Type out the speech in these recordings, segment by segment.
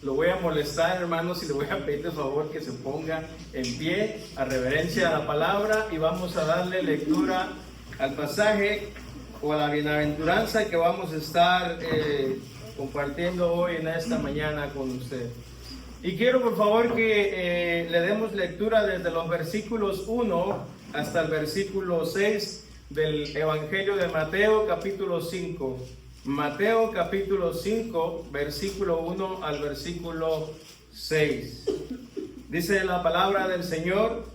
lo voy a molestar, hermanos, y le voy a pedir de favor que se ponga en pie a reverencia a la palabra y vamos a darle lectura al pasaje o a la bienaventuranza que vamos a estar compartiendo hoy en esta mañana con usted. Y quiero por favor que le demos lectura desde los versículos 1 hasta el versículo 6 del Evangelio de Mateo capítulo 5. Mateo capítulo 5, versículo 1 al versículo 6. Dice la palabra del Señor: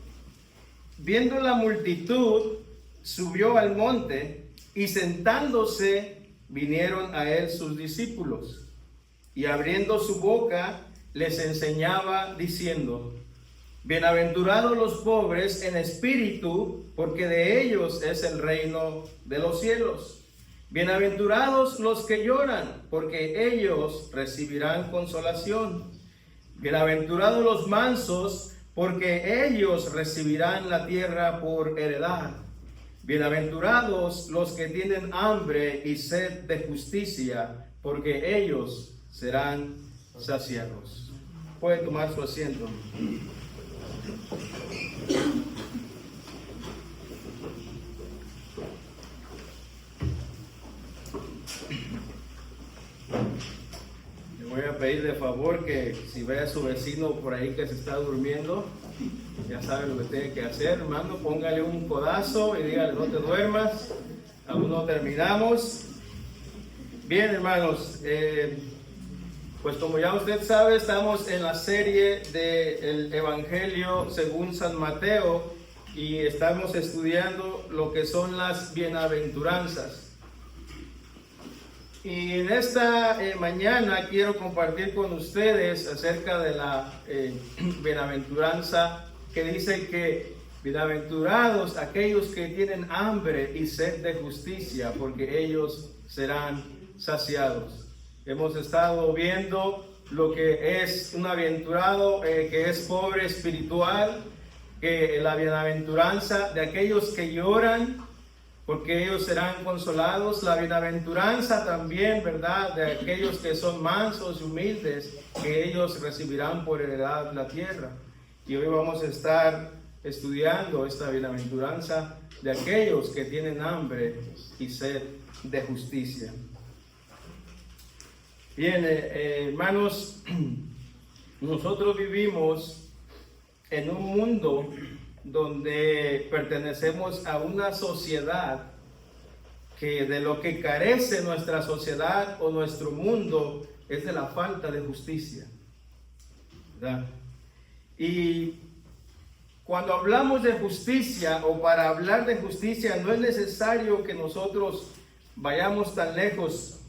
viendo la multitud, subió al monte y sentándose vinieron a él sus discípulos. Y abriendo su boca les enseñaba diciendo: bienaventurados los pobres en espíritu, porque de ellos es el reino de los cielos. Bienaventurados los que lloran, porque ellos recibirán consolación. Bienaventurados los mansos, porque ellos recibirán la tierra por heredad. Bienaventurados los que tienen hambre y sed de justicia, porque ellos serán saciados. Puede tomar su asiento. Le voy a pedir de favor que si ve a su vecino por ahí que se está durmiendo, ya sabe lo que tiene que hacer, hermano, póngale un codazo y dígale: no te duermas, aún no terminamos. Bien, hermanos, pues como ya usted sabe, estamos en la serie del Evangelio según San Mateo y estamos estudiando lo que son las bienaventuranzas. Y en esta mañana quiero compartir con ustedes acerca de la bienaventuranza que dice que bienaventurados aquellos que tienen hambre y sed de justicia, porque ellos serán saciados. Hemos estado viendo lo que es un aventurado que es pobre espiritual, que la bienaventuranza de aquellos que lloran, porque ellos serán consolados. La bienaventuranza también, ¿verdad?, de aquellos que son mansos y humildes, que ellos recibirán por heredad la tierra. Y hoy vamos a estar estudiando esta bienaventuranza de aquellos que tienen hambre y sed de justicia. Bien, hermanos, nosotros vivimos en un mundo donde pertenecemos a una sociedad que de lo que carece nuestra sociedad o nuestro mundo es de la falta de justicia, ¿verdad? Y cuando hablamos de justicia, o para hablar de justicia, no es necesario que nosotros vayamos tan lejos.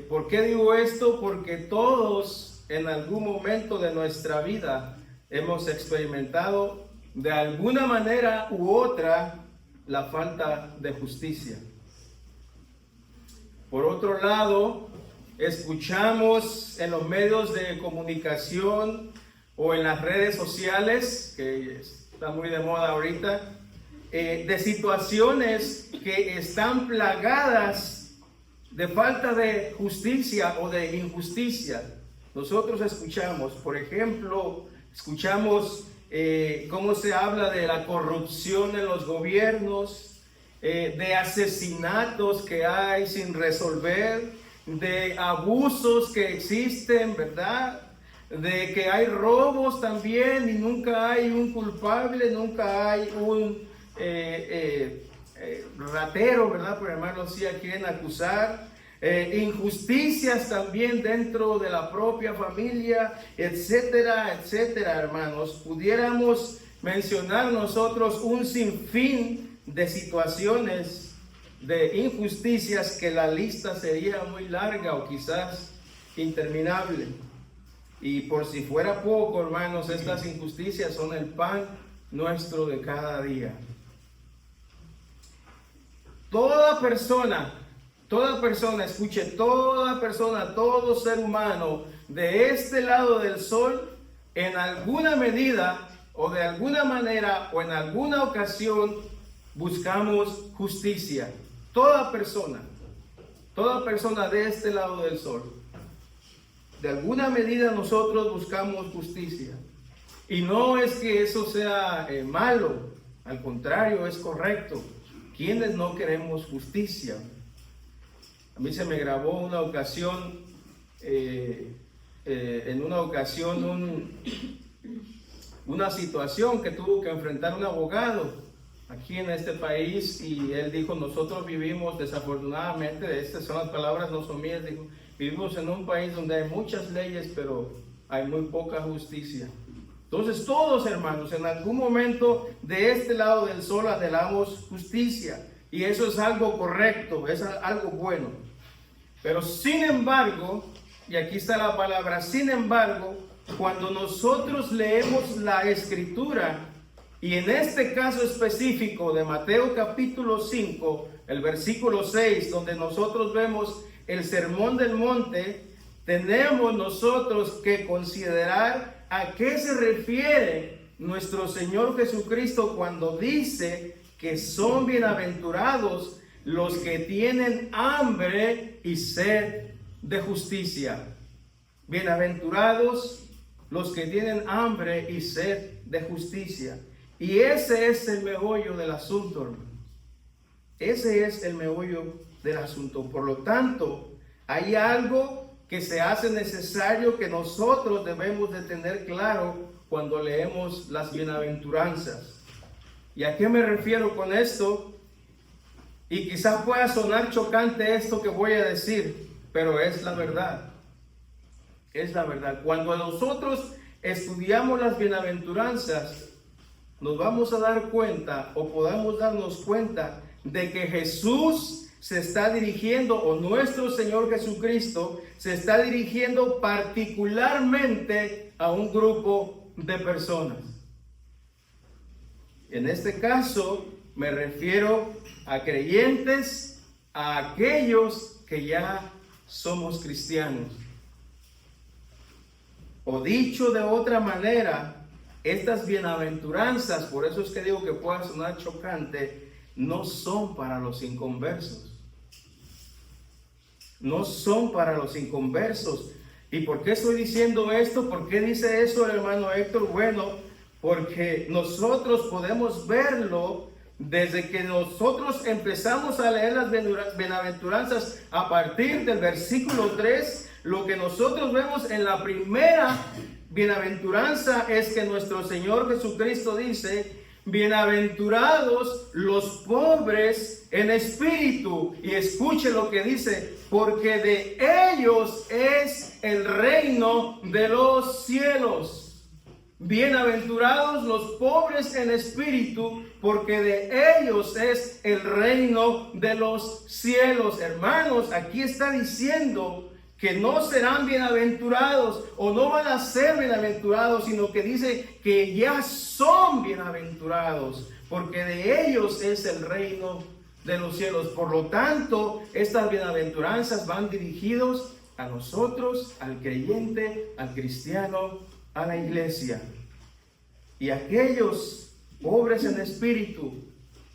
¿Por qué digo esto? Porque todos en algún momento de nuestra vida hemos experimentado de alguna manera u otra la falta de justicia. Por otro lado, escuchamos en los medios de comunicación o en las redes sociales, que está muy de moda ahorita, de situaciones que están plagadas de falta de justicia o de injusticia. Nosotros escuchamos, por ejemplo, cómo se habla de la corrupción en los gobiernos, de asesinatos que hay sin resolver, de abusos que existen, ¿verdad? De que hay robos también y nunca hay un culpable, nunca hay un ratero, ¿verdad? Por hermano, sí, a quien acusar. Injusticias también dentro de la propia familia, etcétera, etcétera, hermanos. Pudiéramos mencionar nosotros un sinfín de situaciones de injusticias que la lista sería muy larga o quizás interminable. Y por si fuera poco, hermanos, estas injusticias son el pan nuestro de cada día. Toda persona, escuche, toda persona, todo ser humano de este lado del sol, en alguna medida o de alguna manera o en alguna ocasión buscamos justicia. Toda persona de este lado del sol. de alguna medida nosotros buscamos justicia. Y no es que eso sea malo, al contrario, es correcto. ¿Quiénes no queremos justicia? A mí se me grabó una ocasión, una situación que tuvo que enfrentar un abogado aquí en este país, y él dijo: nosotros vivimos, desafortunadamente, estas son las palabras, no son mías, dijo, vivimos en un país donde hay muchas leyes, pero hay muy poca justicia. Entonces todos, hermanos, en algún momento de este lado del sol anhelamos justicia, y eso es algo correcto, es algo bueno. Pero sin embargo, y aquí está la palabra, sin embargo, cuando nosotros leemos la Escritura, y en este caso específico de Mateo capítulo 5, el versículo 6, donde nosotros vemos el Sermón del Monte, tenemos nosotros que considerar a qué se refiere nuestro Señor Jesucristo cuando dice que son bienaventurados los que tienen hambre y sed de justicia. Bienaventurados los que tienen hambre y sed de justicia. Y ese es el meollo del asunto, hermano. Ese es el meollo del asunto. Por lo tanto, hay algo que se hace necesario que nosotros debemos de tener claro cuando leemos las bienaventuranzas. ¿Y a qué me refiero con esto? Y quizás pueda sonar chocante esto que voy a decir, pero es la verdad. Es la verdad. Cuando nosotros estudiamos las bienaventuranzas, nos vamos a dar cuenta, o podamos darnos cuenta, de que Jesús se está dirigiendo, o nuestro Señor Jesucristo se está dirigiendo particularmente a un grupo de personas. En este caso me refiero a creyentes, a aquellos que ya somos cristianos. O dicho de otra manera, estas bienaventuranzas, por eso es que digo que pueda sonar chocante, no son para los inconversos. No son para los inconversos. ¿Y por qué estoy diciendo esto? ¿Por qué dice eso el hermano Héctor? Bueno, porque nosotros podemos verlo desde que nosotros empezamos a leer las bienaventuranzas a partir del versículo 3. Lo que nosotros vemos en la primera bienaventuranza es que nuestro Señor Jesucristo dice: bienaventurados los pobres en espíritu. Y escuche lo que dice: porque de ellos es el reino de los cielos. Bienaventurados los pobres en espíritu, porque de ellos es el reino de los cielos. Hermanos, aquí está diciendo que no serán bienaventurados o no van a ser bienaventurados, sino que dice que ya son bienaventurados, porque de ellos es el reino de los cielos. Por lo tanto, estas bienaventuranzas van dirigidos a nosotros, al creyente, al cristiano, a la iglesia. Y aquellos pobres en espíritu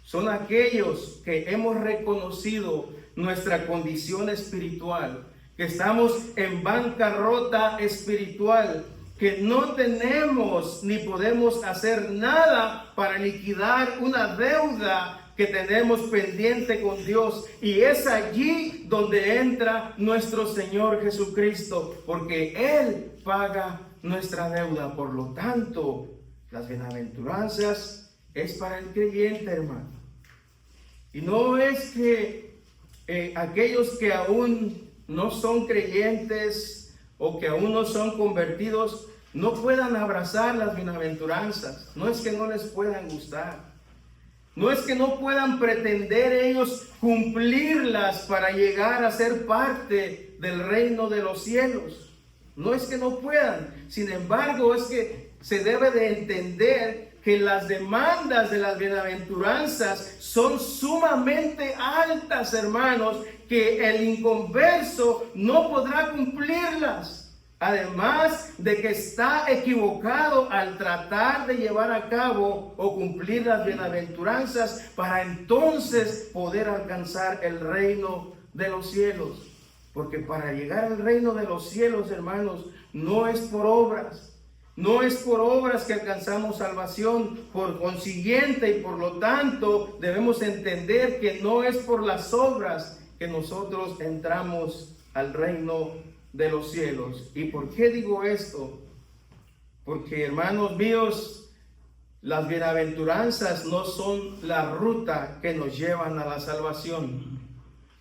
son aquellos que hemos reconocido nuestra condición espiritual, que estamos en bancarrota espiritual, que no tenemos ni podemos hacer nada para liquidar una deuda que tenemos pendiente con Dios. Y es allí donde entra nuestro Señor Jesucristo, porque Él paga nuestra deuda. Por lo tanto, las bienaventuranzas es para el creyente, hermano. Y no es que aquellos que aún no son creyentes o que aún no son convertidos no puedan abrazar las bienaventuranzas. No es que no les puedan gustar. No es que no puedan pretender ellos cumplirlas para llegar a ser parte del reino de los cielos. No es que no puedan. Sin embargo, es que se debe de entender que las demandas de las bienaventuranzas son sumamente altas, hermanos, que el inconverso no podrá cumplirlas. Además de que está equivocado al tratar de llevar a cabo o cumplir las bienaventuranzas para entonces poder alcanzar el reino de los cielos. Porque para llegar al reino de los cielos, hermanos, no es por obras. No es por obras que alcanzamos salvación. Por consiguiente y por lo tanto debemos entender que no es por las obras que nosotros entramos al reino de los cielos. ¿Y por qué digo esto? Porque, hermanos míos, las bienaventuranzas no son la ruta que nos llevan a la salvación.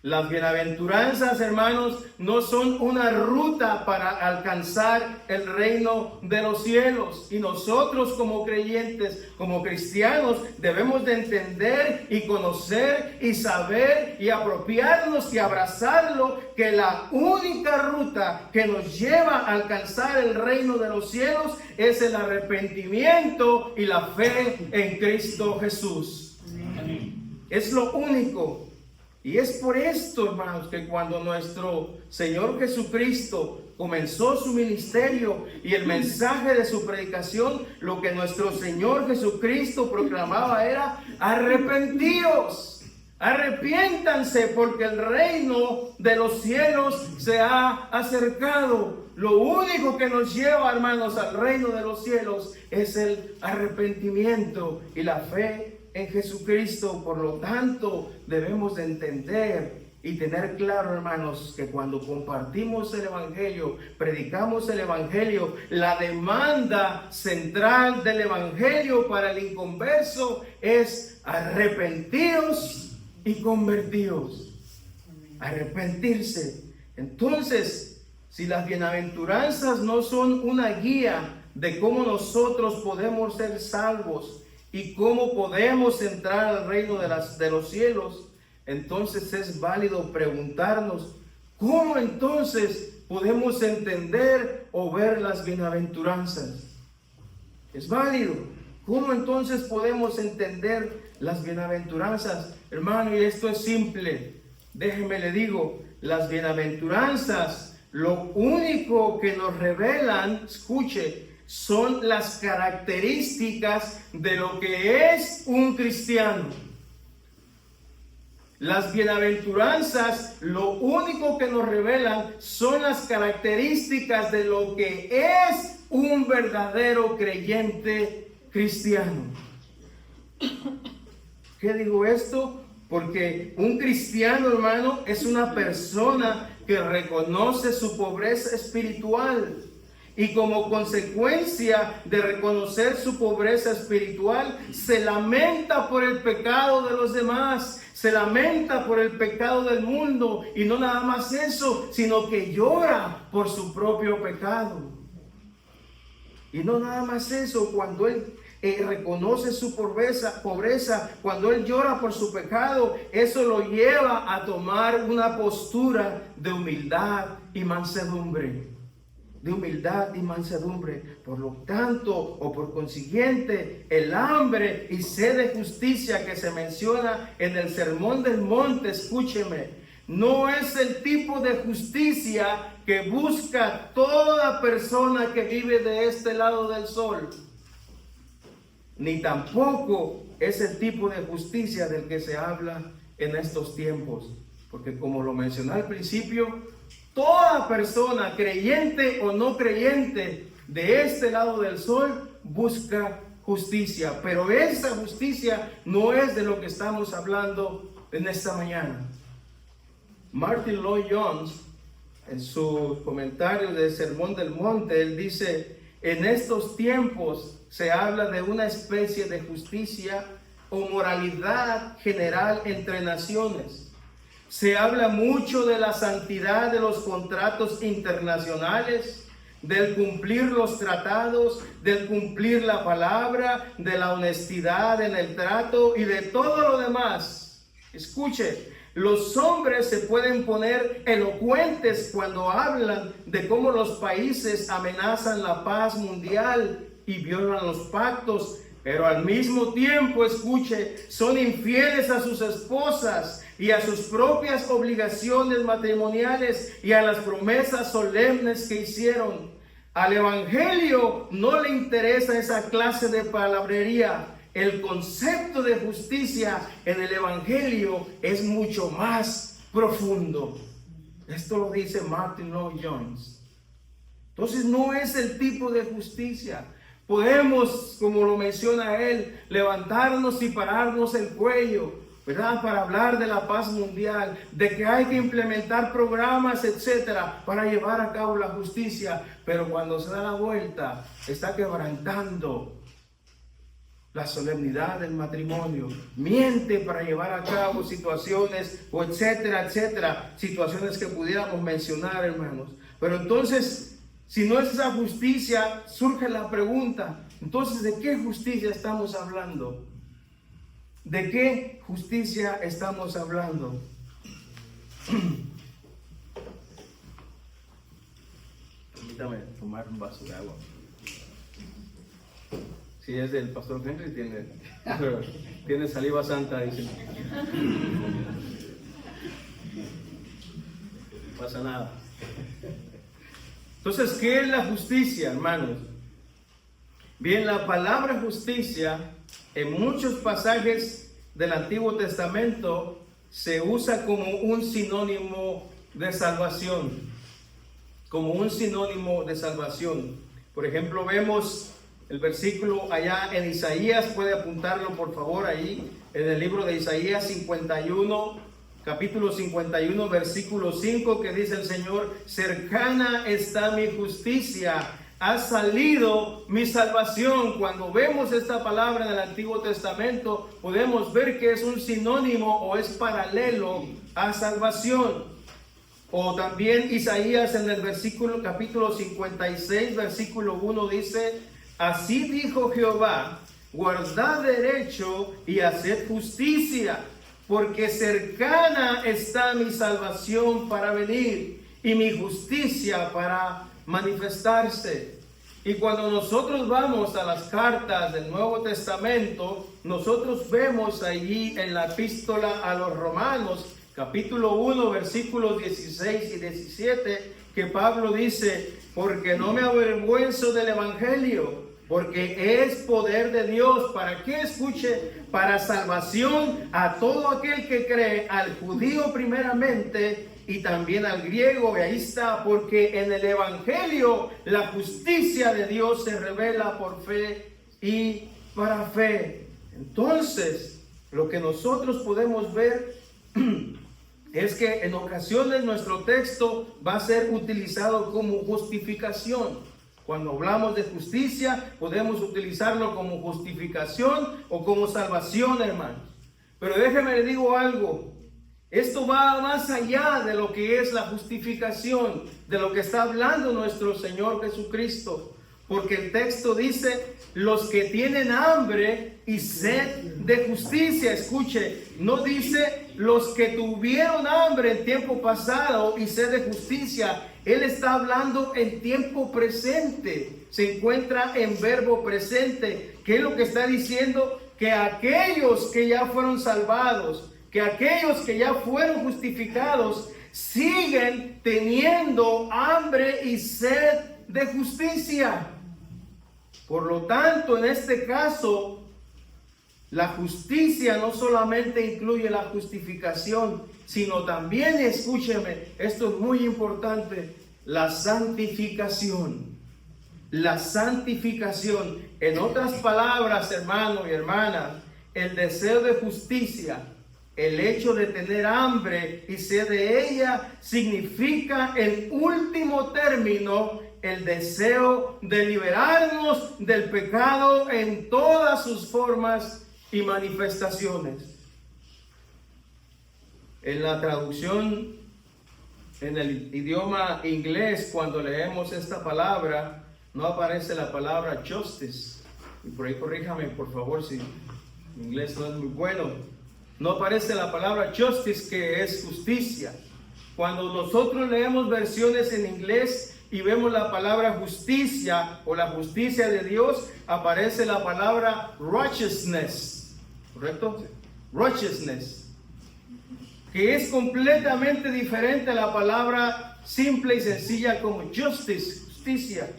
Las bienaventuranzas, hermanos, no son una ruta para alcanzar el reino de los cielos. Y nosotros como creyentes, como cristianos, debemos de entender y conocer y saber y apropiarnos y abrazarlo, que la única ruta que nos lleva a alcanzar el reino de los cielos es el arrepentimiento y la fe en Cristo Jesús. Amén. Es lo único. Y es por esto, hermanos, que cuando nuestro Señor Jesucristo comenzó su ministerio y el mensaje de su predicación, lo que nuestro Señor Jesucristo proclamaba era: arrepentíos, arrepiéntanse, porque el reino de los cielos se ha acercado. Lo único que nos lleva, hermanos, al reino de los cielos es el arrepentimiento y la fe en Jesucristo. Por lo tanto, debemos de entender y tener claro, hermanos, que cuando compartimos el Evangelio, predicamos el Evangelio, la demanda central del Evangelio para el inconverso es: arrepentíos y convertíos. Arrepentirse. Entonces, si las bienaventuranzas no son una guía de cómo nosotros podemos ser salvos y cómo podemos entrar al reino de los cielos, entonces es válido preguntarnos: ¿cómo entonces podemos entender o ver las bienaventuranzas? Es válido. ¿Cómo entonces podemos entender las bienaventuranzas? Hermano, y esto es simple. Déjeme le digo, las bienaventuranzas, lo único que nos revelan, escuche, son las características de lo que es un cristiano. Las bienaventuranzas, lo único que nos revelan son las características de lo que es un verdadero creyente cristiano. ¿Qué digo esto? Porque un cristiano, hermano, es una persona que reconoce su pobreza espiritual. Y como consecuencia de reconocer su pobreza espiritual, se lamenta por el pecado de los demás, se lamenta por el pecado del mundo. Y no nada más eso, sino que llora por su propio pecado. Y no nada más eso, cuando él reconoce su pobreza, cuando él llora por su pecado, eso lo lleva a tomar una postura de humildad y mansedumbre. De humildad y mansedumbre. Por lo tanto, o por consiguiente, el hambre y sed de justicia que se menciona en el Sermón del Monte, escúcheme, no es el tipo de justicia que busca toda persona que vive de este lado del sol, ni tampoco es el tipo de justicia del que se habla en estos tiempos, porque como lo mencioné al principio, toda persona, creyente o no creyente, de este lado del sol busca justicia. Pero esa justicia no es de lo que estamos hablando en esta mañana. Martin Lloyd-Jones, en su comentario del Sermón del Monte, él dice: en estos tiempos se habla de una especie de justicia o moralidad general entre naciones. Se habla mucho de la santidad de los contratos internacionales, del cumplir los tratados, del cumplir la palabra, de la honestidad en el trato y de todo lo demás. Escuche, los hombres se pueden poner elocuentes cuando hablan de cómo los países amenazan la paz mundial y violan los pactos, pero al mismo tiempo, escuche, son infieles a sus esposas y a sus propias obligaciones matrimoniales y a las promesas solemnes que hicieron. Al Evangelio no le interesa esa clase de palabrería. El concepto de justicia en el Evangelio es mucho más profundo. Esto lo dice Martin Lloyd Jones. Entonces no es el tipo de justicia. Podemos, como lo menciona él, levantarnos y pararnos el cuello, ¿verdad? Para hablar de la paz mundial, de que hay que implementar programas, etcétera, para llevar a cabo la justicia. Pero cuando se da la vuelta, está quebrantando la solemnidad del matrimonio, miente para llevar a cabo situaciones, o etcétera, etcétera, situaciones que pudiéramos mencionar, hermanos. Pero entonces, si no es esa justicia, surge la pregunta, entonces, ¿de qué justicia estamos hablando? ¿De qué justicia estamos hablando? Permítame tomar un vaso de agua. Si es del pastor Henry, tiene saliva santa, dice. No pasa nada. Entonces, ¿qué es la justicia, hermanos? Bien, la palabra justicia en muchos pasajes del Antiguo Testamento se usa como un sinónimo de salvación. Como un sinónimo de salvación. Por ejemplo, vemos el versículo allá en Isaías, puede apuntarlo por favor ahí, en el libro de Isaías 51, capítulo 51, versículo 5, que dice el Señor: cercana está mi justicia, ha salido mi salvación. Cuando vemos esta palabra en el Antiguo Testamento, podemos ver que es un sinónimo o es paralelo a salvación. O también Isaías en el versículo, capítulo 56, versículo 1 dice: así dijo Jehová, guardad derecho y haced justicia, porque cercana está mi salvación para venir y mi justicia para manifestarse. Y cuando nosotros vamos a las cartas del Nuevo Testamento, nosotros vemos allí en la epístola a los Romanos, capítulo 1, versículos 16 y 17, que Pablo dice: porque no me avergüenzo del evangelio, porque es poder de Dios. ¿Para qué? Escuche, para salvación a todo aquel que cree, al judío primeramente y también al griego. Y ahí está, porque en el evangelio la justicia de Dios se revela por fe y para fe. Entonces, lo que nosotros podemos ver es que en ocasiones nuestro texto va a ser utilizado como justificación. Cuando hablamos de justicia, podemos utilizarlo como justificación o como salvación, hermanos. Pero déjeme le digo algo. Esto va más allá de lo que es la justificación, de lo que está hablando nuestro Señor Jesucristo. Porque el texto dice: los que tienen hambre y sed de justicia. Escuche, no dice los que tuvieron hambre en tiempo pasado y sed de justicia. Él está hablando en tiempo presente. Se encuentra en verbo presente. ¿Qué es lo que está diciendo? Que aquellos que ya fueron salvados, que aquellos que ya fueron justificados, siguen teniendo hambre y sed de justicia. Por lo tanto, en este caso, la justicia no solamente incluye la justificación, sino también, escúcheme, esto es muy importante, la santificación. La santificación. En otras palabras, hermano y hermana, el deseo de justicia, el hecho de tener hambre y sed de ella, significa en último término el deseo de liberarnos del pecado en todas sus formas y manifestaciones. En la traducción en el idioma inglés, cuando leemos esta palabra, no aparece la palabra justice. Y por ahí corríjame, por favor, si mi inglés no es muy bueno. No aparece la palabra justice, que es justicia. Cuando nosotros leemos versiones en inglés y vemos la palabra justicia o la justicia de Dios, aparece la palabra righteousness, ¿correcto? Righteousness, que es completamente diferente a la palabra simple y sencilla como justice, justicia.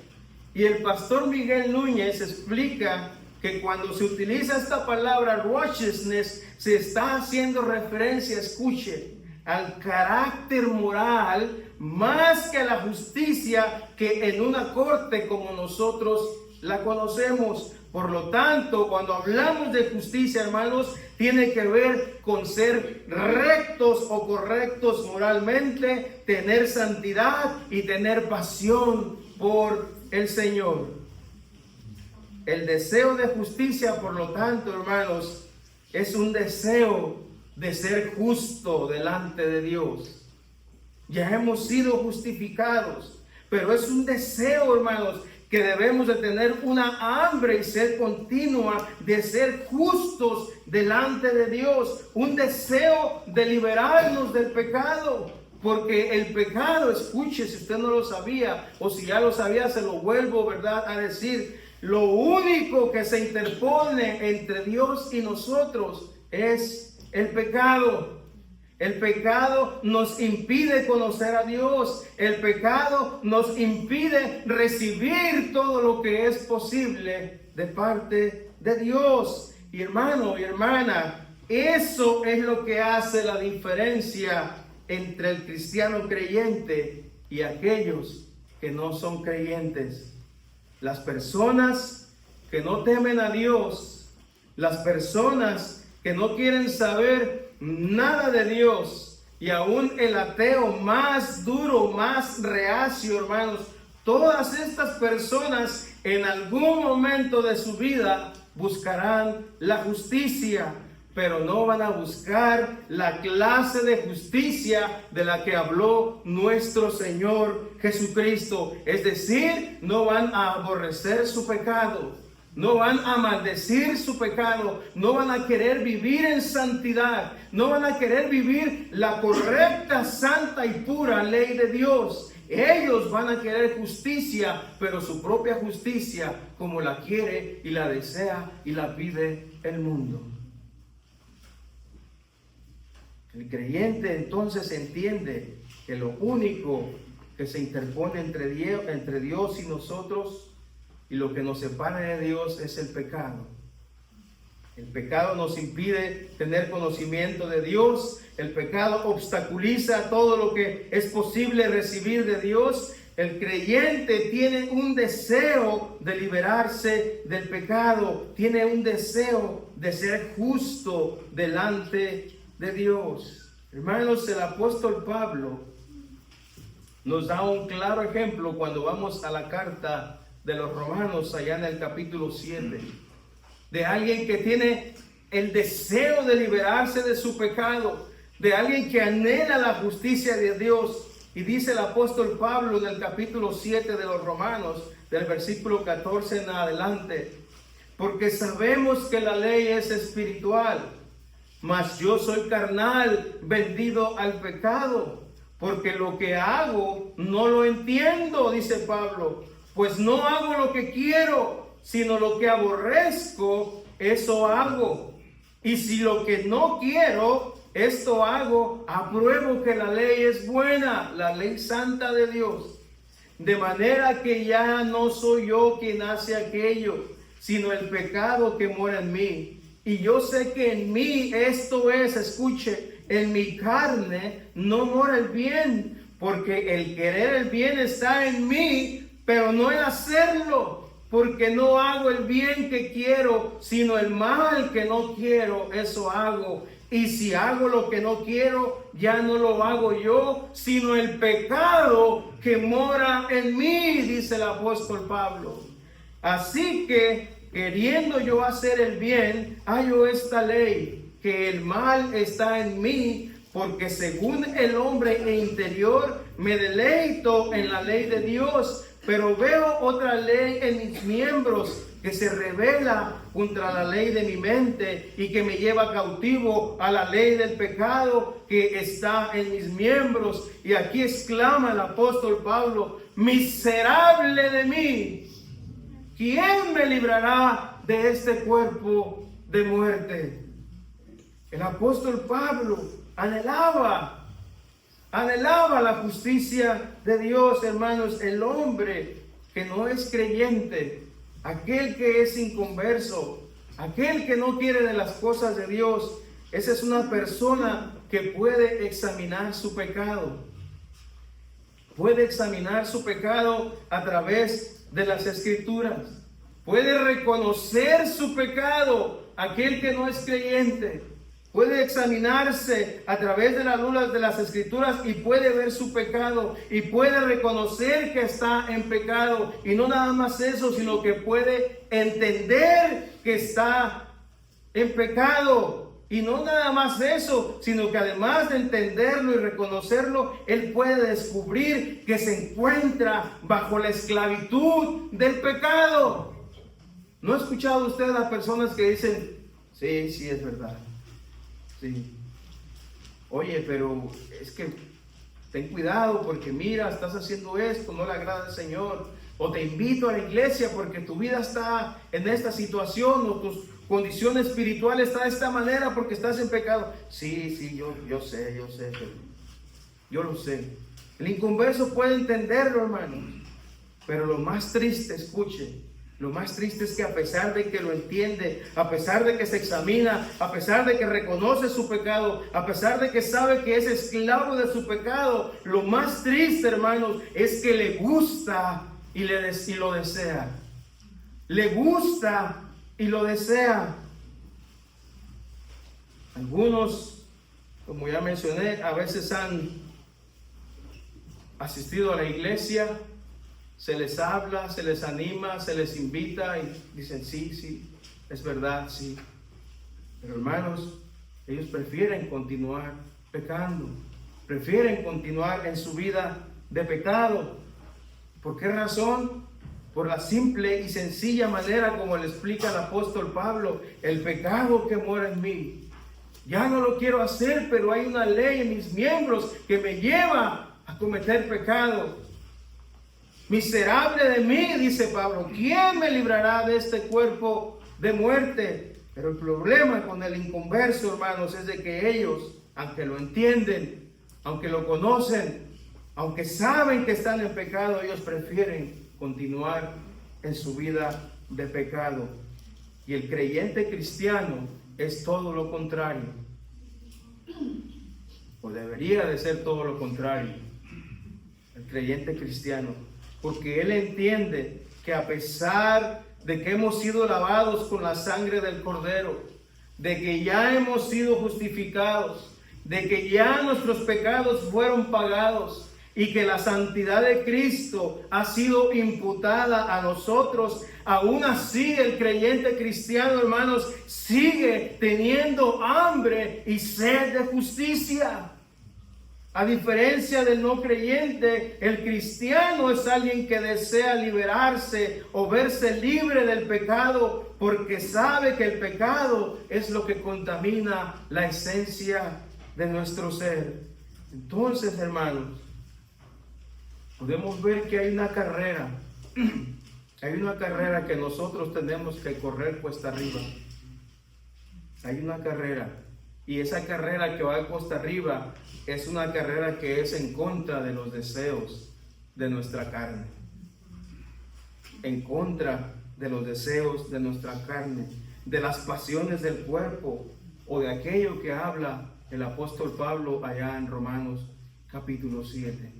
Y el pastor Miguel Núñez explica que cuando se utiliza esta palabra righteousness, se está haciendo referencia, escuche, al carácter moral más que a la justicia que en una corte como nosotros la conocemos. Por lo tanto, cuando hablamos de justicia, hermanos, tiene que ver con ser rectos o correctos moralmente, tener santidad y tener pasión por el Señor. El deseo de justicia, por lo tanto, hermanos, es un deseo de ser justo delante de Dios. Ya hemos sido justificados, pero es un deseo, hermanos, que debemos de tener una hambre y sed continua de ser justos delante de Dios, un deseo de liberarnos del pecado, porque el pecado, escuche, si usted no lo sabía, o si ya lo sabía, se lo vuelvo, ¿verdad?, a decir, lo único que se interpone entre Dios y nosotros es el pecado. El pecado nos impide conocer a Dios. El pecado nos impide recibir todo lo que es posible de parte de Dios. Y hermano y hermana, eso es lo que hace la diferencia entre el cristiano creyente y aquellos que no son creyentes. Las personas que no temen a Dios, las personas que no quieren saber nada de Dios, y aún el ateo más duro, más reacio, hermanos, todas estas personas en algún momento de su vida buscarán la justicia, pero no van a buscar la clase de justicia de la que habló nuestro Señor Jesucristo. Es decir, no van a aborrecer su pecado, no van a maldecir su pecado, no van a querer vivir en santidad, no van a querer vivir la correcta, santa y pura ley de Dios. Ellos van a querer justicia, pero su propia justicia como la quiere y la desea y la pide el mundo. El creyente entonces entiende que lo único que se interpone entre Dios y nosotros y lo que nos separa de Dios es el pecado. El pecado nos impide tener conocimiento de Dios. El pecado obstaculiza todo lo que es posible recibir de Dios. El creyente tiene un deseo de liberarse del pecado. Tiene un deseo de ser justo delante de Dios. Hermanos, el apóstol Pablo nos da un claro ejemplo cuando vamos a la carta de los Romanos, allá en el capítulo 7, de alguien que tiene el deseo de liberarse de su pecado, de alguien que anhela la justicia de Dios. Y dice el apóstol Pablo en el capítulo 7 de los Romanos, del versículo 14 en adelante: porque sabemos que la ley es espiritual, mas yo soy carnal, vendido al pecado, porque lo que hago no lo entiendo, dice Pablo, pues no hago lo que quiero, sino lo que aborrezco, eso hago. Y si lo que no quiero, esto hago, apruebo que la ley es buena, la ley santa de Dios. De manera que ya no soy yo quien hace aquello, sino el pecado que mora en mí. Y yo sé que en mí, esto es, escuche, en mi carne no mora el bien, porque el querer el bien está en mí, pero no el hacerlo, porque no hago el bien que quiero, sino el mal que no quiero, eso hago. Y si hago lo que no quiero, ya no lo hago yo, sino el pecado que mora en mí, dice el apóstol Pablo. Así que, queriendo yo hacer el bien, hallo esta ley, que el mal está en mí, porque según el hombre interior me deleito en la ley de Dios, pero veo otra ley en mis miembros que se revela contra la ley de mi mente y que me lleva cautivo a la ley del pecado que está en mis miembros. Y aquí exclama el apóstol Pablo: miserable de mí, ¿quién me librará de este cuerpo de muerte? El apóstol Pablo anhelaba la justicia de Dios, hermanos. El hombre que no es creyente, aquel que es inconverso, aquel que no quiere de las cosas de Dios, esa es una persona que puede examinar su pecado. Puede examinar su pecado a través de las Escrituras. Puede reconocer su pecado, aquel que no es creyente. Puede examinarse a través de la luz de las Escrituras y puede ver su pecado y puede reconocer que está en pecado. Y no nada más eso, sino que puede entender que está en pecado. Y no nada más eso, sino que además de entenderlo y reconocerlo, él puede descubrir que se encuentra bajo la esclavitud del pecado. ¿No ha escuchado usted a personas que dicen, sí, sí es verdad? Sí. Oye, pero es que ten cuidado porque mira, estás haciendo esto, no le agrada al Señor. O te invito a la iglesia porque tu vida está en esta situación o tus condición espiritual está de esta manera porque estás en pecado. Sí, sí, yo sé, yo lo sé. El inconverso puede entenderlo, hermanos. Pero lo más triste, escuche, lo más triste es que a pesar de que lo entiende, a pesar de que se examina, a pesar de que reconoce su pecado, a pesar de que sabe que es esclavo de su pecado, lo más triste, hermanos, es que le gusta y lo desea. Le gusta y lo desea. Algunos, como ya mencioné, a veces han asistido a la iglesia, se les habla, se les anima, se les invita y dicen sí, sí, es verdad, sí. Pero hermanos, ellos prefieren continuar pecando, prefieren continuar en su vida de pecado. ¿Por qué razón? Por la simple y sencilla manera como le explica el apóstol Pablo, el pecado que mora en mí. Ya no lo quiero hacer, pero hay una ley en mis miembros que me lleva a cometer pecado. Miserable de mí, dice Pablo, ¿quién me librará de este cuerpo de muerte? Pero el problema con el inconverso, hermanos, es de que ellos, aunque lo entienden, aunque lo conocen, aunque saben que están en pecado, ellos prefieren continuar en su vida de pecado. Y el creyente cristiano es todo lo contrario, o debería de ser todo lo contrario, el creyente cristiano, porque él entiende que a pesar de que hemos sido lavados con la sangre del Cordero, de que ya hemos sido justificados, de que ya nuestros pecados fueron pagados, y que la santidad de Cristo ha sido imputada a nosotros, aún así el creyente cristiano, hermanos, sigue teniendo hambre y sed de justicia. A diferencia del no creyente, el cristiano es alguien que desea liberarse o verse libre del pecado, porque sabe que el pecado es lo que contamina la esencia de nuestro ser. Entonces, hermanos, podemos ver que hay una carrera que nosotros tenemos que correr cuesta arriba. Hay una carrera, y esa carrera que va cuesta arriba es una carrera que es en contra de los deseos de nuestra carne. En contra de los deseos de nuestra carne, de las pasiones del cuerpo, o de aquello que habla el apóstol Pablo allá en Romanos capítulo 7.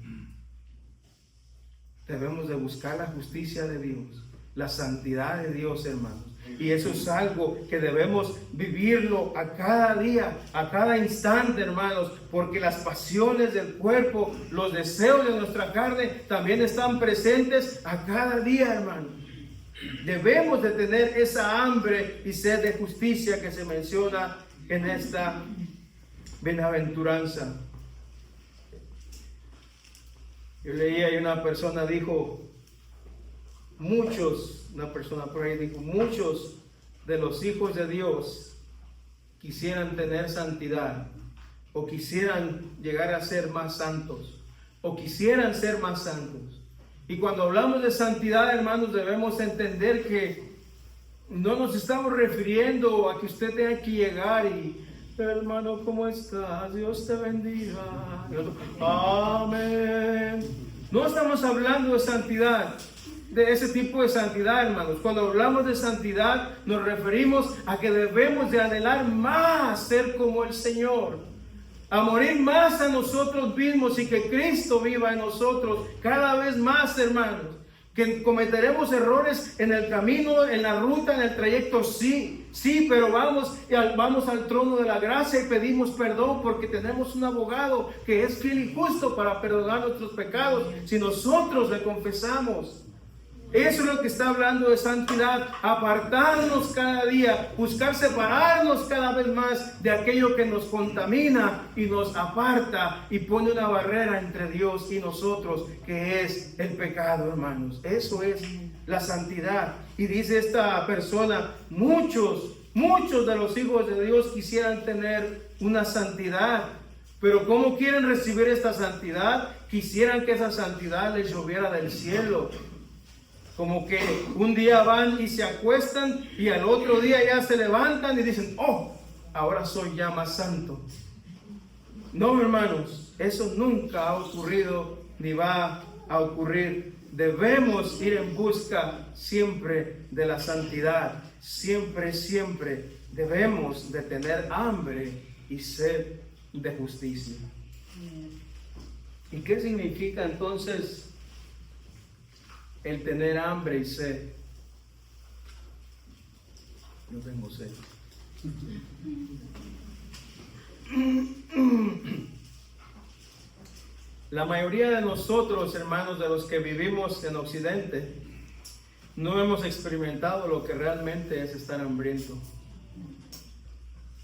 Debemos de buscar la justicia de Dios, la santidad de Dios, hermanos. Y eso es algo que debemos vivirlo a cada día, a cada instante, hermanos, porque las pasiones del cuerpo, los deseos de nuestra carne también están presentes a cada día, hermanos. Debemos de tener esa hambre y sed de justicia que se menciona en esta bienaventuranza. Yo leía y una persona dijo, una persona por ahí dijo, muchos de los hijos de Dios quisieran tener santidad, o quisieran llegar a ser más santos, o quisieran ser más santos. Y cuando hablamos de santidad, hermanos, debemos entender que no nos estamos refiriendo a que usted tenga que llegar y, hermano, ¿cómo estás? Dios te bendiga. Y otro, amén. No estamos hablando de santidad, de ese tipo de santidad, hermanos. Cuando hablamos de santidad, nos referimos a que debemos de anhelar más ser como el Señor. a morir más a nosotros mismos y que Cristo viva en nosotros cada vez más, hermanos. Que cometeremos errores en el camino, en la ruta, en el trayecto, sí, pero vamos al trono de la gracia y pedimos perdón porque tenemos un abogado que es fiel y justo para perdonar nuestros pecados si nosotros le confesamos. Eso es lo que está hablando de santidad, apartarnos cada día, buscar separarnos cada vez más de aquello que nos contamina y nos aparta y pone una barrera entre Dios y nosotros, que es el pecado, hermanos. Eso es la santidad. Y dice esta persona, muchos de los hijos de Dios quisieran tener una santidad, pero ¿cómo quieren recibir esta santidad? Quisieran que esa santidad les lloviera del cielo. Como que un día van y se acuestan y al otro día ya se levantan y dicen, oh, ahora soy ya más santo. No, hermanos, eso nunca ha ocurrido ni va a ocurrir. Debemos ir en busca siempre de la santidad. Siempre debemos de tener hambre y sed de justicia. ¿Y qué significa entonces el tener hambre y sed? Yo tengo sed. La mayoría de nosotros, hermanos, de los que vivimos en Occidente, no hemos experimentado lo que realmente es estar hambriento.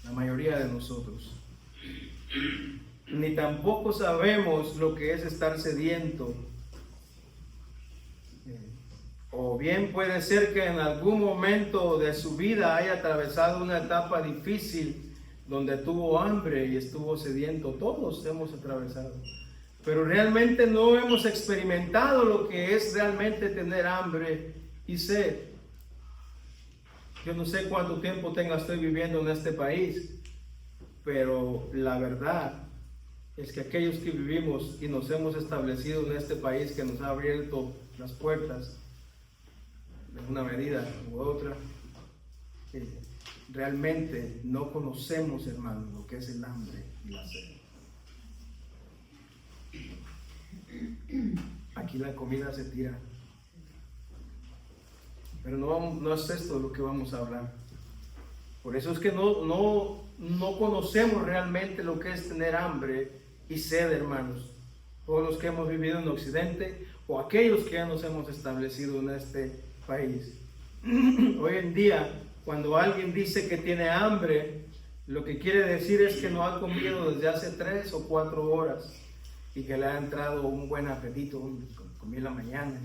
La mayoría de nosotros. Ni tampoco sabemos lo que es estar sediento. O bien puede ser que en algún momento de su vida haya atravesado una etapa difícil donde tuvo hambre y estuvo sediento. Todos hemos atravesado. Pero realmente no hemos experimentado lo que es realmente tener hambre y sed. Yo no sé cuánto tiempo tenga usted viviendo en este país, pero la verdad es que aquellos que vivimos y nos hemos establecido en este país que nos ha abierto las puertas, de una medida u otra, realmente no conocemos, hermanos, lo que es el hambre y la sed. Aquí la comida se tira, pero no es esto de lo que vamos a hablar. Por eso es que no conocemos realmente lo que es tener hambre y sed, hermanos. Todos los que hemos vivido en Occidente o aquellos que ya nos hemos establecido en este país. Hoy en día, cuando alguien dice que tiene hambre, lo que quiere decir es que no ha comido desde hace 3 o 4 horas y que le ha entrado un buen apetito. Comí en la mañana,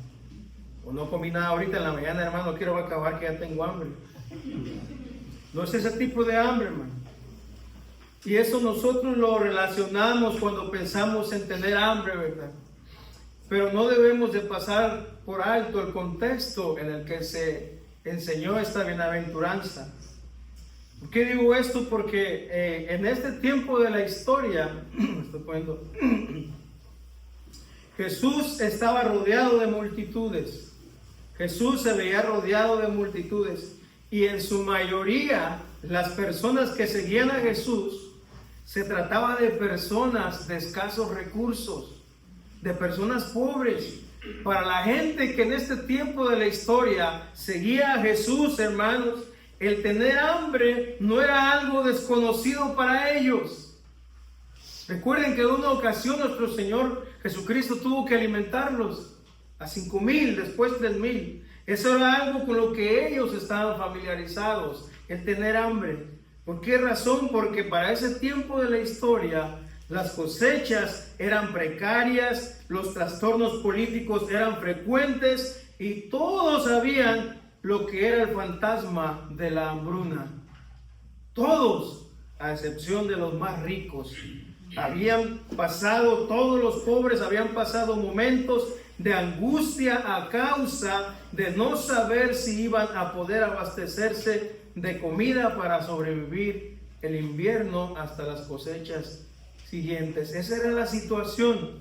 o no comí nada ahorita en la mañana, hermano, quiero acabar que ya tengo hambre. No es ese tipo de hambre, hermano. Y eso nosotros lo relacionamos cuando pensamos en tener hambre, ¿verdad? Pero no debemos de pasar por alto el contexto en el que se enseñó esta bienaventuranza. ¿Por qué digo esto? Porque en este tiempo de la historia, Jesús estaba rodeado de multitudes. Jesús se veía rodeado de multitudes. Y en su mayoría, las personas que seguían a Jesús, se trataba de personas de escasos recursos, de personas pobres. Para la gente que en este tiempo de la historia seguía a Jesús, hermanos, el tener hambre no era algo desconocido para ellos. Recuerden que en una ocasión nuestro Señor Jesucristo tuvo que alimentarlos a 5,000, después 3,000. Eso era algo con lo que ellos estaban familiarizados, el tener hambre. ¿Por qué razón? Porque para ese tiempo de la historia las cosechas eran precarias, los trastornos políticos eran frecuentes y todos sabían lo que era el fantasma de la hambruna. Todos, a excepción de los más ricos, todos los pobres habían pasado momentos de angustia a causa de no saber si iban a poder abastecerse de comida para sobrevivir el invierno hasta las cosechas siguientes. Esa era la situación.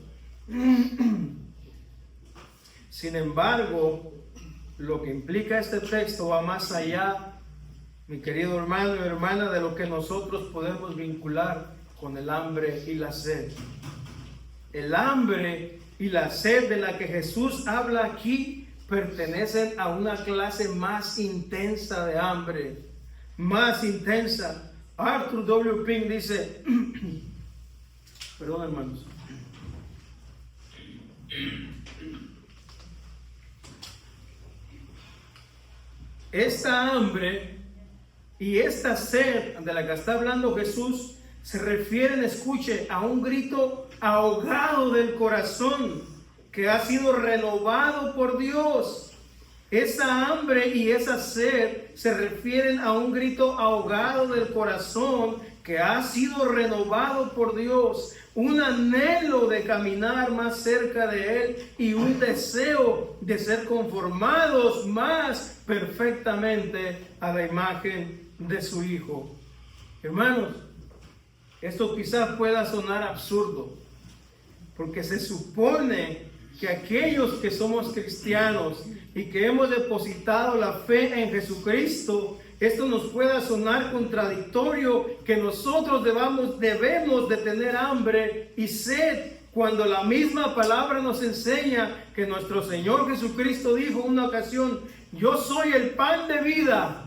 Sin embargo, lo que implica este texto va más allá, mi querido hermano y hermana, de lo que nosotros podemos vincular con el hambre y la sed. El hambre y la sed de la que Jesús habla aquí pertenecen a una clase más intensa de hambre, más intensa. Arthur W. Pink dice, perdón hermanos, esta hambre y esta sed de la que está hablando Jesús se refieren, escuche, a un grito ahogado del corazón que ha sido renovado por Dios. Esa hambre y esa sed se refieren a un grito ahogado del corazón que ha sido renovado por Dios, un anhelo de caminar más cerca de Él y un deseo de ser conformados más perfectamente a la imagen de su Hijo. Hermanos, esto quizás pueda sonar absurdo, porque se supone que aquellos que somos cristianos y que hemos depositado la fe en Jesucristo, esto nos pueda sonar contradictorio, que nosotros debemos de tener hambre y sed, cuando la misma palabra nos enseña que nuestro Señor Jesucristo dijo en una ocasión: yo soy el pan de vida.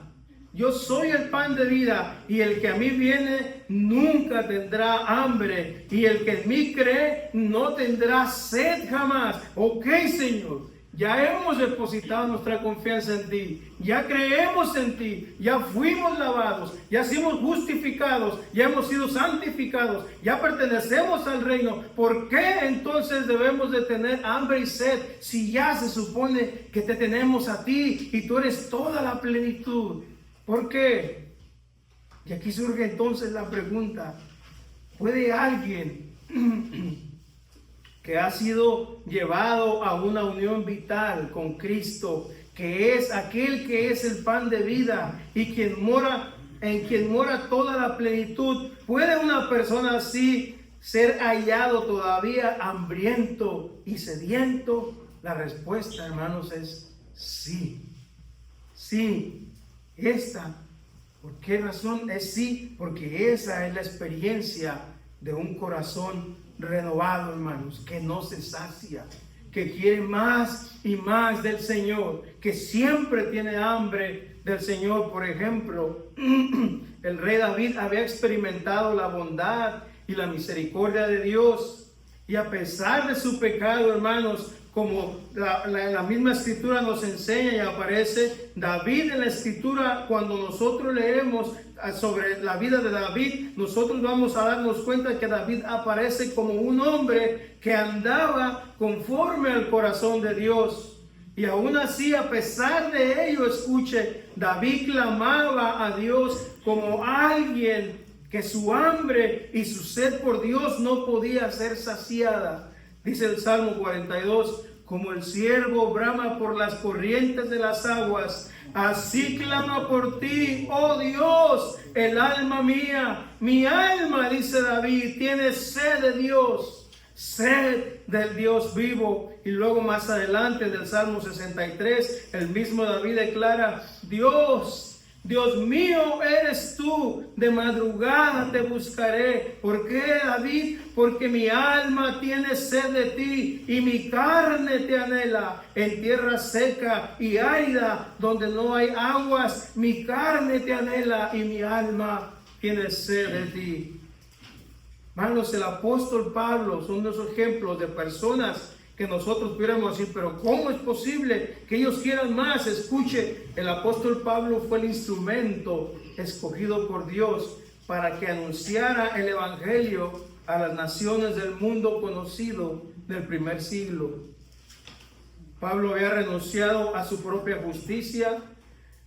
Yo soy el pan de vida, y el que a mí viene nunca tendrá hambre, y el que en mí cree no tendrá sed jamás. Ok, Señor, ya hemos depositado nuestra confianza en ti, ya creemos en ti, ya fuimos lavados, ya fuimos justificados, ya hemos sido santificados, ya pertenecemos al reino. ¿Por qué entonces debemos de tener hambre y sed si ya se supone que te tenemos a ti y tú eres toda la plenitud? ¿Por qué? Y aquí surge entonces la pregunta: ¿puede alguien que ha sido llevado a una unión vital con Cristo, que es aquel que es el pan de vida y en quien mora toda la plenitud, puede una persona así ser hallado todavía hambriento y sediento? La respuesta, hermanos, es sí. Sí. ¿Por qué razón es sí? Porque esa es la experiencia de un corazón renovado, hermanos, que no se sacia, que quiere más y más del Señor, que siempre tiene hambre del Señor. Por ejemplo, el rey David había experimentado la bondad y la misericordia de Dios, y a pesar de su pecado, hermanos, como la misma escritura nos enseña y aparece David en la escritura, cuando nosotros leemos sobre la vida de David, nosotros vamos a darnos cuenta que David aparece como un hombre que andaba conforme al corazón de Dios. Y aún así, a pesar de ello, escuche, David clamaba a Dios como alguien que su hambre y su sed por Dios no podía ser saciada. Dice el Salmo 42, como el ciervo brama por las corrientes de las aguas, así clama por ti, oh Dios, el alma mía. Mi alma, dice David, tiene sed de Dios, sed del Dios vivo. Y luego más adelante del Salmo 63, el mismo David declara: Dios mío eres tú, de madrugada te buscaré. ¿Por qué, David? Porque mi alma tiene sed de ti y mi carne te anhela. En tierra seca y árida, donde no hay aguas, mi carne te anhela y mi alma tiene sed de ti. Hermanos, el apóstol Pablo son dos ejemplos de personas que nosotros pudiéramos decir: pero ¿cómo es posible que ellos quieran más? Escuche, el apóstol Pablo fue el instrumento escogido por Dios para que anunciara el evangelio a las naciones del mundo conocido del primer siglo. Pablo había renunciado a su propia justicia.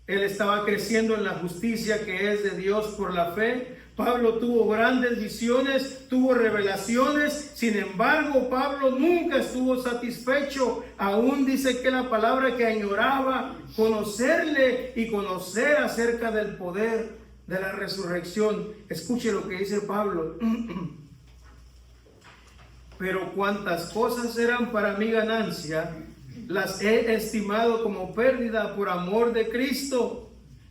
Él estaba creciendo en la justicia que es de Dios por la fe. Pablo tuvo grandes visiones, tuvo revelaciones. Sin embargo, Pablo nunca estuvo satisfecho. Aún dice que la palabra que añoraba conocerle y conocer acerca del poder de la resurrección. Escuche lo que dice Pablo. Pero cuantas cosas eran para mi ganancia, las he estimado como pérdida por amor de Cristo.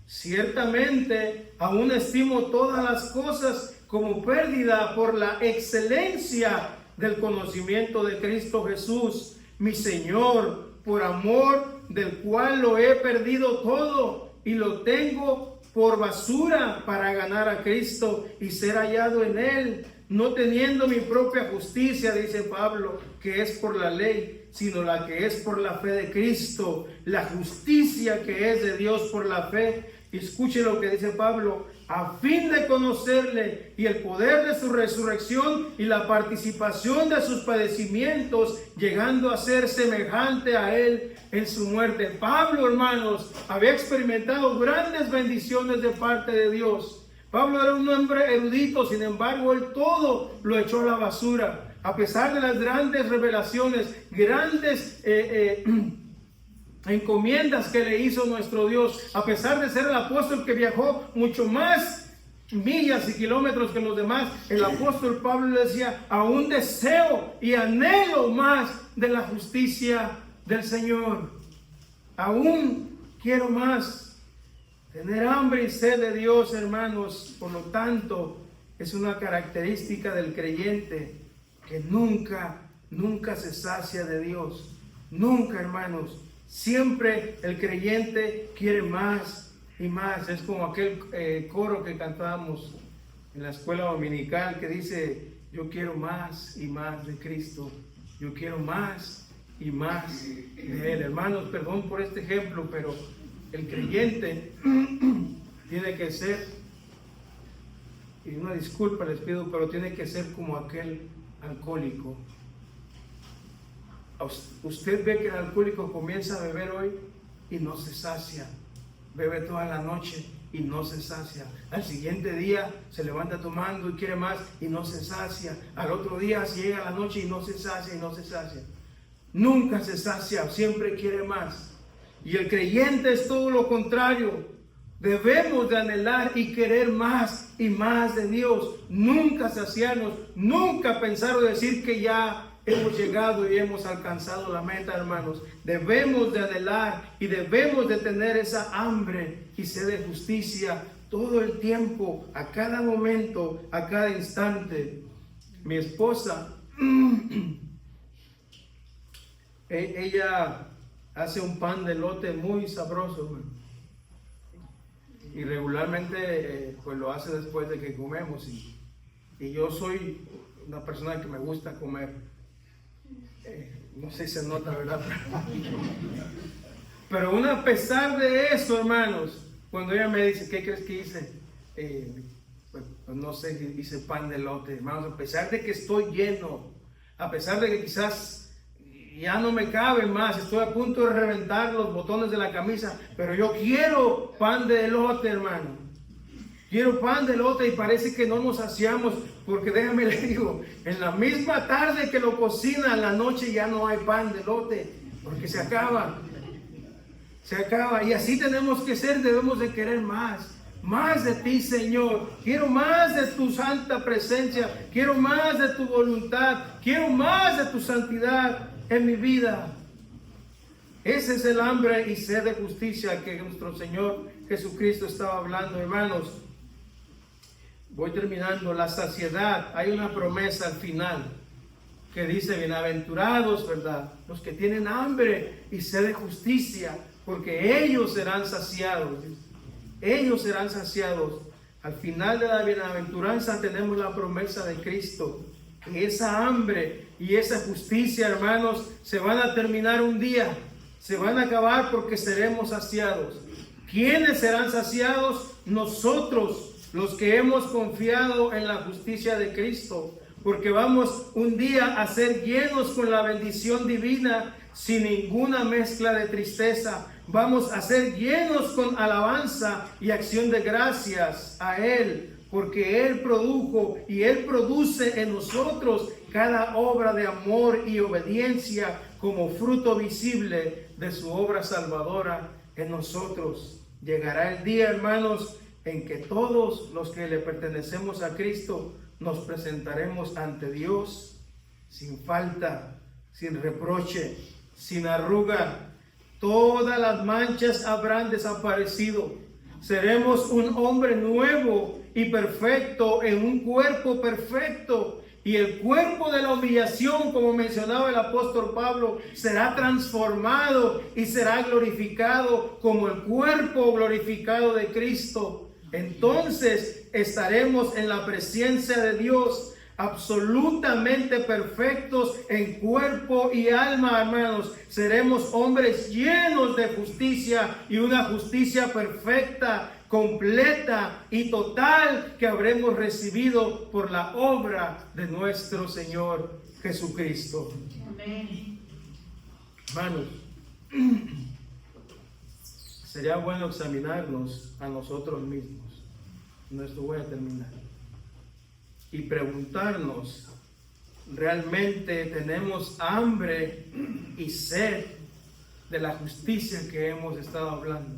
Ciertamente, aún estimo todas las cosas como pérdida por la excelencia del conocimiento de Cristo Jesús, mi Señor, por amor del cual lo he perdido todo y lo tengo por basura para ganar a Cristo y ser hallado en Él, no teniendo mi propia justicia, dice Pablo, que es por la ley, sino la que es por la fe de Cristo, la justicia que es de Dios por la fe. Y escuche lo que dice Pablo: a fin de conocerle y el poder de su resurrección y la participación de sus padecimientos, llegando a ser semejante a él en su muerte. Pablo, hermanos, había experimentado grandes bendiciones de parte de Dios. Pablo era un hombre erudito, sin embargo, él todo lo echó a la basura. A pesar de las grandes revelaciones, grandes encomiendas que le hizo nuestro Dios, a pesar de ser el apóstol que viajó mucho más millas y kilómetros que los demás, el apóstol Pablo le decía: aún deseo y anhelo más de la justicia del Señor. Aún quiero más. Tener hambre y sed de Dios, hermanos, por lo tanto, es una característica del creyente que nunca se sacia de Dios. Nunca, hermanos. Siempre el creyente quiere más y más. Es como aquel coro que cantábamos en la escuela dominical que dice: yo quiero más y más de Cristo. Yo quiero más y más de Él. Hermanos, perdón por este ejemplo, pero el creyente tiene que ser, y una disculpa les pido, pero tiene que ser como aquel alcohólico. Usted ve que el alcohólico comienza a beber hoy y no se sacia, bebe toda la noche y no se sacia. Al siguiente día se levanta tomando y quiere más y no se sacia. Al otro día llega la noche y no se sacia y no se sacia. Nunca se sacia, siempre quiere más. Y el creyente es todo lo contrario. Debemos de anhelar y querer más y más de Dios. Nunca saciarnos, nunca pensar o decir que ya hemos llegado y hemos alcanzado la meta, hermanos. Debemos de anhelar y debemos de tener esa hambre y sed de justicia todo el tiempo, a cada momento, a cada instante. Mi esposa, ella hace un pan de elote muy sabroso, hermano. Y regularmente pues lo hace después de que comemos. Y yo soy una persona que me gusta comer. No sé si se nota, ¿verdad? Pero aún a pesar de eso, hermanos, cuando ella me dice: ¿qué crees que hice? Pues no sé, hice pan de elote, hermanos. A pesar de que estoy lleno, a pesar de que quizás ya no me cabe más, estoy a punto de reventar los botones de la camisa, pero yo quiero pan de elote, hermano. Quiero pan de elote, y parece que no nos saciamos, porque déjame le digo, en la misma tarde que lo cocina, en la noche ya no hay pan de elote, porque se acaba. Se acaba, y así tenemos que ser. Debemos de querer más de ti, Señor. Quiero más de tu santa presencia, quiero más de tu voluntad, quiero más de tu santidad en mi vida. Ese es el hambre y sed de justicia que nuestro Señor Jesucristo estaba hablando, hermanos. Voy terminando. La saciedad, hay una promesa al final que dice: bienaventurados, ¿verdad?, los que tienen hambre y sed de justicia, porque ellos serán saciados. Ellos serán saciados. Al final de la bienaventuranza tenemos la promesa de Cristo, que esa hambre y esa justicia, hermanos, se van a terminar un día, se van a acabar, porque seremos saciados. ¿Quiénes serán saciados? Nosotros, los que hemos confiado en la justicia de Cristo, porque vamos un día a ser llenos con la bendición divina, sin ninguna mezcla de tristeza. Vamos a ser llenos con alabanza y acción de gracias a Él, porque Él produjo y Él produce en nosotros cada obra de amor y obediencia como fruto visible de su obra salvadora en nosotros. Llegará el día, hermanos, en que todos los que le pertenecemos a Cristo nos presentaremos ante Dios sin falta, sin reproche, sin arruga. Todas las manchas habrán desaparecido. Seremos un hombre nuevo y perfecto en un cuerpo perfecto. Y el cuerpo de la humillación, como mencionaba el apóstol Pablo, será transformado y será glorificado como el cuerpo glorificado de Cristo. Entonces estaremos en la presencia de Dios, absolutamente perfectos en cuerpo y alma, hermanos. Seremos hombres llenos de justicia, y una justicia perfecta, completa y total, que habremos recibido por la obra de nuestro Señor Jesucristo. Amén. Hermanos, sería bueno examinarnos a nosotros mismos. No, esto voy a terminar. Y preguntarnos, ¿realmente tenemos hambre y sed de la justicia que hemos estado hablando?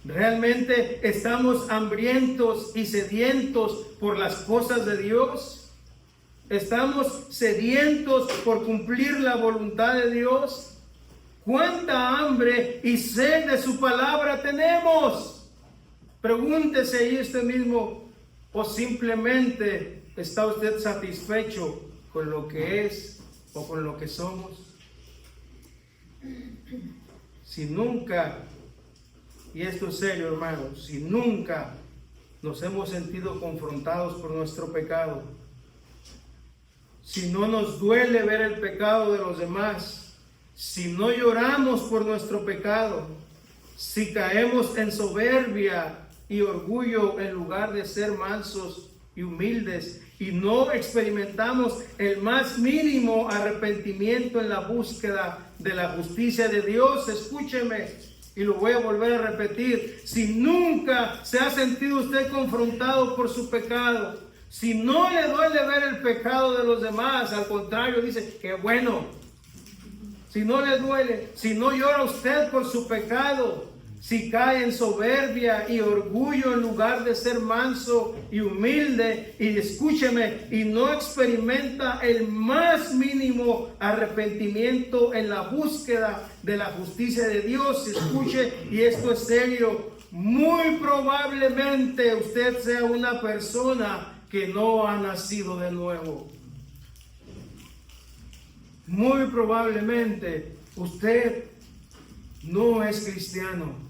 ¿Realmente estamos hambrientos y sedientos por las cosas de Dios? ¿Estamos sedientos por cumplir la voluntad de Dios? ¿Cuánta hambre y sed de su palabra tenemos? Pregúntese ahí usted mismo. ¿O simplemente está usted satisfecho con lo que es o con lo que somos? Si nunca, y esto es serio, hermanos, si nunca nos hemos sentido confrontados por nuestro pecado, si no nos duele ver el pecado de los demás, si no lloramos por nuestro pecado, si caemos en soberbia y orgullo en lugar de ser mansos y humildes, y no experimentamos el más mínimo arrepentimiento en la búsqueda de la justicia de Dios, escúcheme, y lo voy a volver a repetir: si nunca se ha sentido usted confrontado por su pecado, si no le duele ver el pecado de los demás, al contrario, dice que bueno, si no le duele, si no llora usted por su pecado, si cae en soberbia y orgullo en lugar de ser manso y humilde, y escúcheme, y no experimenta el más mínimo arrepentimiento en la búsqueda de la justicia de Dios, escuche, y esto es serio, muy probablemente usted sea una persona que no ha nacido de nuevo. Muy probablemente usted no es cristiano.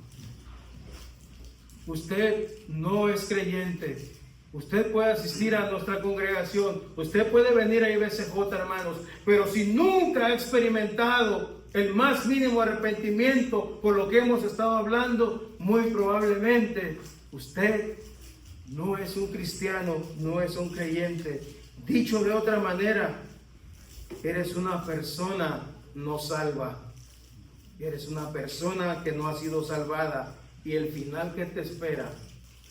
Usted no es creyente. Usted puede asistir a nuestra congregación, usted puede venir a IBCJ, hermanos, pero si nunca ha experimentado el más mínimo arrepentimiento por lo que hemos estado hablando, muy probablemente usted no es un cristiano, no es un creyente. Dicho de otra manera, eres una persona no salva. Eres una persona que no ha sido salvada, y el final que te espera,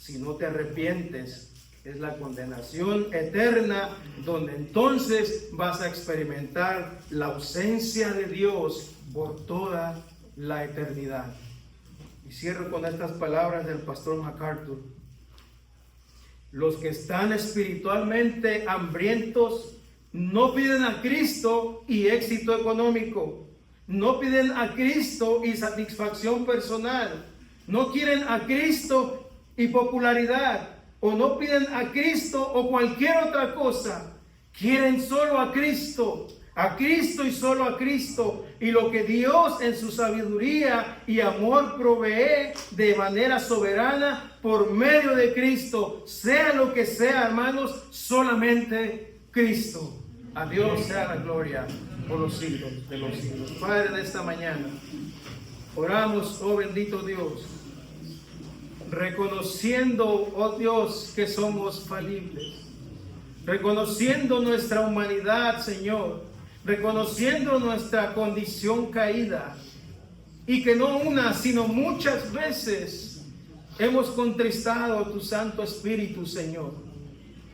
si no te arrepientes, es la condenación eterna, donde entonces vas a experimentar la ausencia de Dios por toda la eternidad. Y cierro con estas palabras del pastor MacArthur: los que están espiritualmente hambrientos no piden a Cristo y éxito económico, no piden a Cristo y satisfacción personal, no quieren a Cristo y popularidad, o no piden a Cristo o cualquier otra cosa. Quieren solo a Cristo y solo a Cristo, y lo que Dios en su sabiduría y amor provee de manera soberana por medio de Cristo, sea lo que sea, hermanos, solamente Cristo. A Dios sea la gloria por los siglos de los siglos. Padre, de esta mañana oramos, oh bendito Dios, reconociendo, oh Dios, que somos falibles, reconociendo nuestra humanidad, Señor, reconociendo nuestra condición caída, y que no una, sino muchas veces hemos contristado a tu Santo Espíritu, Señor.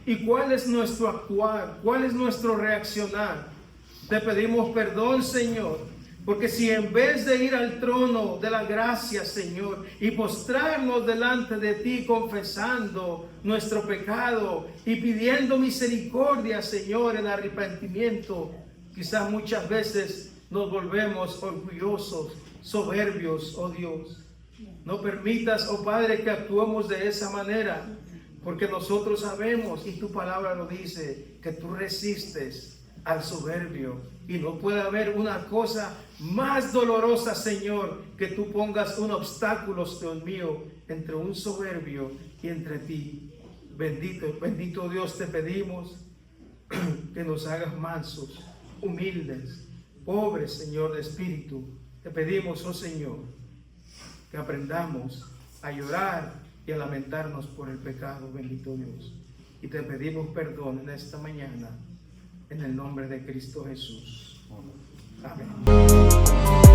¿Y cuál es nuestro actuar? ¿Cuál es nuestro reaccionar? Te pedimos perdón, Señor, porque si en vez de ir al trono de la gracia, Señor, y postrarnos delante de ti confesando nuestro pecado y pidiendo misericordia, Señor, en arrepentimiento, quizás muchas veces nos volvemos orgullosos, soberbios, oh Dios. No permitas, oh Padre, que actuemos de esa manera, porque nosotros sabemos, y tu palabra lo dice, que tú resistes al soberbio. Y no puede haber una cosa más dolorosa, Señor, que tú pongas un obstáculo, Dios mío, entre un soberbio y entre ti. Bendito Dios, te pedimos que nos hagas mansos, humildes, pobres, Señor, de espíritu. Te pedimos, oh Señor, que aprendamos a llorar y a lamentarnos por el pecado, bendito Dios. Y te pedimos perdón en esta mañana, en el nombre de Cristo Jesús. Amén.